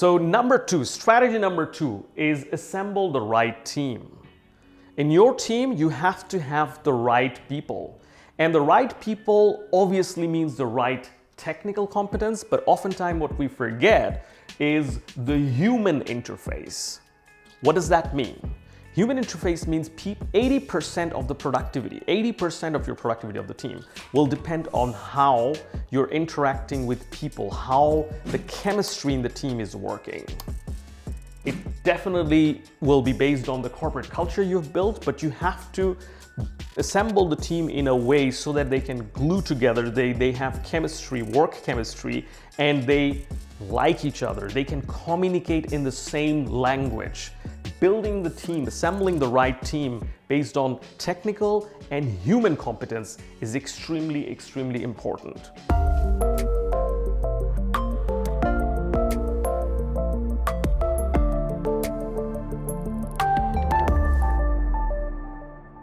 So strategy number two is assemble the right team. In your team, you have to have the right people. And the right people obviously means the right technical competence, but oftentimes what we forget is the human interface. What does that mean? Human interface means 80% of the productivity, 80% of your productivity of the team will depend on how you're interacting with people, how the chemistry in the team is working. It definitely will be based on the corporate culture you've built, but you have to assemble the team in a way so that they can glue together, they have chemistry, work chemistry, and they like each other. They can communicate in the same language. Building the team, assembling the right team based on technical and human competence is extremely, extremely important.